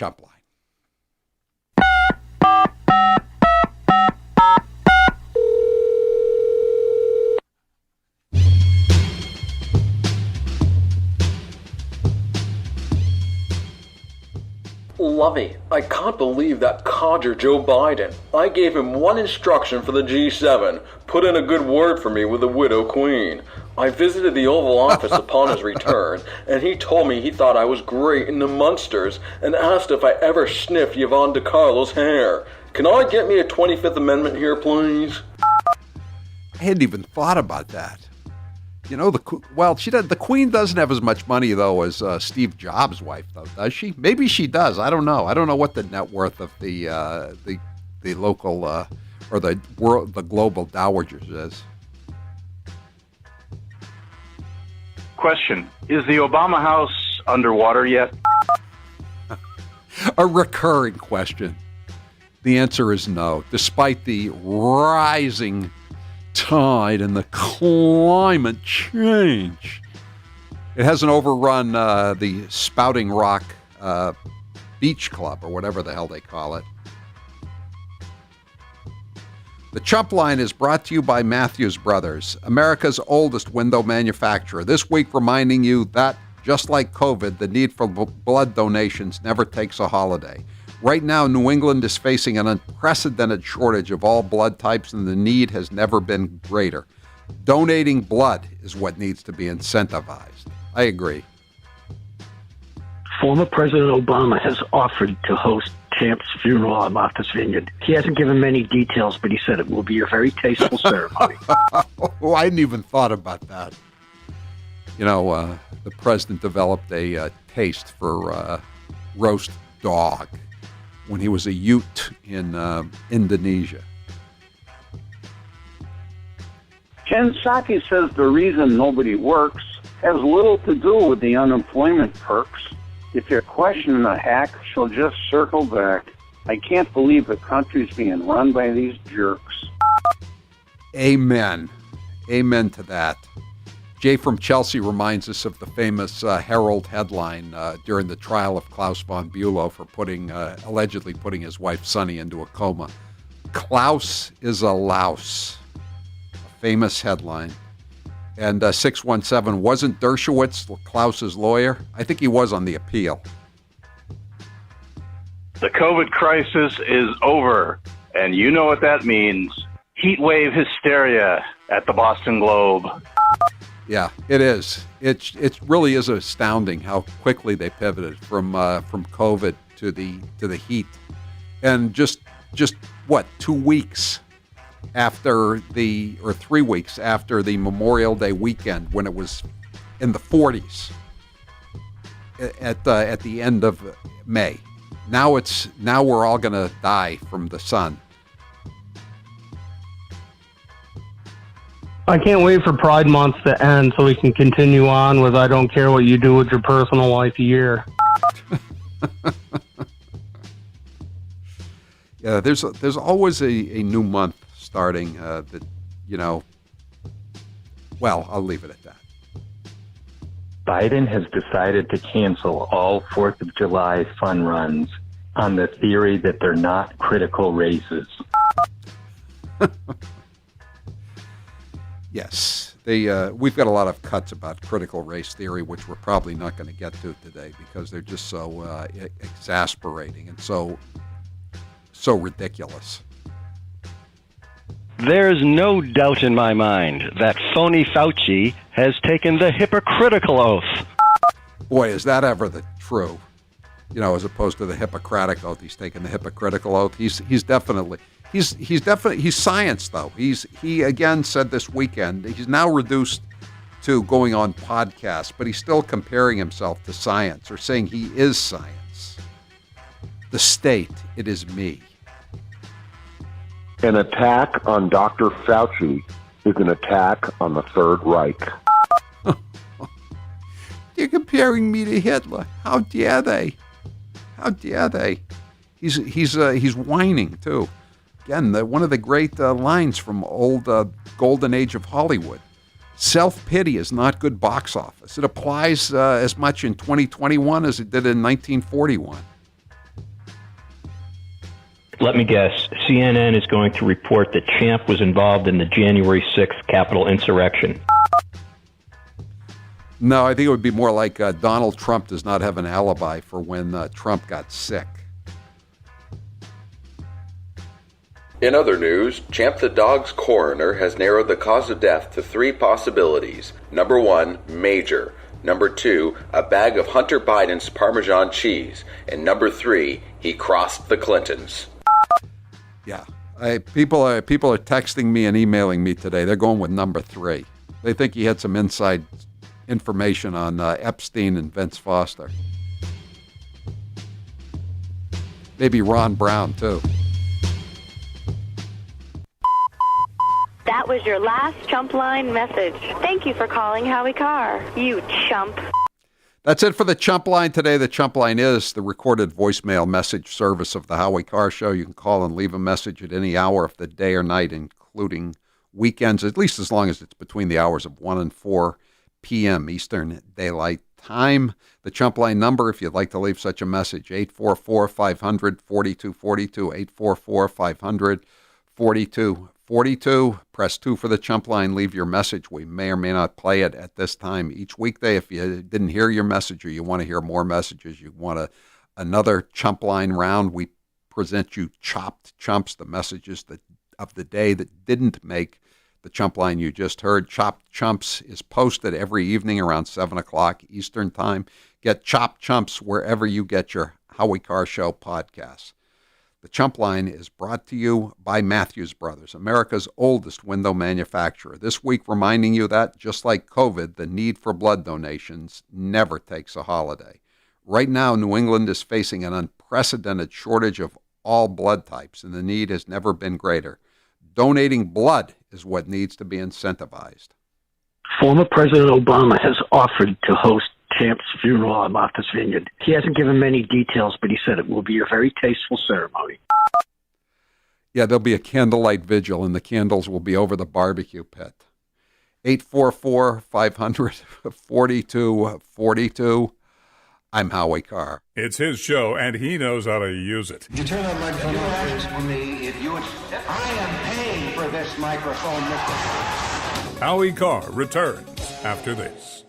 CHUMPLINE. Lovey, I can't believe that codger Joe Biden. I gave him one instruction for the G7, put in a good word for me with the widow queen. I visited the Oval Office upon his return, and he told me he thought I was great in the Munsters, and asked if I ever sniffed Yvonne DiCarlo's hair. Can I get me a 25th Amendment here, please? I hadn't even thought about that. You know, the Queen doesn't have as much money, though, as Steve Jobs' wife, though, does she? Maybe she does. I don't know. I don't know what the net worth of the local or the global dowagers is. Question: is the Obama house underwater yet? A recurring question. The answer is no, despite the rising tide and the climate change. It hasn't overrun the Spouting Rock Beach Club, or whatever the hell they call it. The Chump Line is brought to you by Matthews Brothers, America's oldest window manufacturer. This week reminding you that, just like COVID, the need for blood donations never takes a holiday. Right now, New England is facing an unprecedented shortage of all blood types, and the need has never been greater. Donating blood is what needs to be incentivized. I agree. Former President Obama has offered to host Champ's funeral at Martha's Vineyard. He hasn't given many details, but he said it will be a very tasteful ceremony. Oh, I hadn't even thought about that. You know, the president developed a taste for roast dog when he was a Ute in Indonesia. Ken Psaki says the reason nobody works has little to do with the unemployment perks. If you're questioning a hack, she'll just circle back. I can't believe the country's being run by these jerks. Amen. Amen to that. Jay from Chelsea reminds us of the famous Herald headline during the trial of Klaus von Bülow for allegedly putting his wife Sonny into a coma. Klaus is a louse. A famous headline. And 617, wasn't Dershowitz Klaus's lawyer? I think he was on the appeal. The COVID crisis is over, and you know what that means. Heat wave hysteria at the Boston Globe. Yeah, it is. It really is astounding how quickly they pivoted from COVID to the heat, and just what 2 weeks after 3 weeks after the Memorial Day weekend, when it was in the 40s at the end of May. Now we're all gonna die from the sun. I can't wait for Pride Month to end so we can continue on with I don't care what you do with your personal life year. Yeah, there's always a new month starting that, you know, well, I'll leave it at that. Biden has decided to cancel all 4th of July fun runs on the theory that they're not critical races. Yes, we've got a lot of cuts about critical race theory, which we're probably not going to get to today because they're just so exasperating and so ridiculous. There's no doubt in my mind that phony Fauci has taken the hypocritical oath. Boy, is that ever true? You know, as opposed to the Hippocratic oath, he's taken the hypocritical oath. He's definitely science though. He again said this weekend he's now reduced to going on podcasts, but he's still comparing himself to science or saying he is science. The state, it is me. An attack on Dr. Fauci is an attack on the Third Reich. You're comparing me to Hitler. How dare they? How dare they? He's whining too. Again, one of the great lines from old golden age of Hollywood. Self-pity is not good box office. It applies as much in 2021 as it did in 1941. Let me guess. CNN is going to report that Champ was involved in the January 6th Capitol insurrection. No, I think it would be more like Donald Trump does not have an alibi for when Trump got sick. In other news, Champ the dog's coroner has narrowed the cause of death to 3 possibilities. Number 1, major. Number 2, a bag of Hunter Biden's Parmesan cheese. And number 3, he crossed the Clintons. Yeah. People are texting me and emailing me today. They're going with number 3. They think he had some inside information on Epstein and Vince Foster. Maybe Ron Brown, too. That was your last CHUMPLINE message. Thank you for calling Howie Carr, you chump. That's it for the Chump Line today. The Chump Line is the recorded voicemail message service of the Howie Carr Show. You can call and leave a message at any hour of the day or night, including weekends, at least as long as it's between the hours of 1 and 4 p.m. Eastern Daylight Time. The Chump Line number, if you'd like to leave such a message, 844-500-4242, 844-500-4242. Press 2 for the Chump Line. Leave your message. We may or may not play it at this time each weekday. If you didn't hear your message or you want to hear more messages, you want another Chump Line round, we present you Chopped Chumps, the messages of the day that didn't make the Chump Line you just heard. Chopped Chumps is posted every evening around 7 o'clock Eastern Time. Get Chopped Chumps wherever you get your Howie Carr Show podcasts. The Chump Line is brought to you by Matthews Brothers, America's oldest window manufacturer. This week reminding you that, just like COVID, the need for blood donations never takes a holiday. Right now, New England is facing an unprecedented shortage of all blood types, and the need has never been greater. Donating blood is what needs to be incentivized. Former President Obama has offered to host Champ's funeral at Martha's Vineyard. He hasn't given many details, but he said it will be a very tasteful ceremony. Yeah, there'll be a candlelight vigil, and the candles will be over the barbecue pit. 844-500-4242. I'm Howie Carr. It's his show, and he knows how to use it. Could you turn that microphone off, for me if you would... I am paying for this microphone, Mr. Howie Carr returns after this.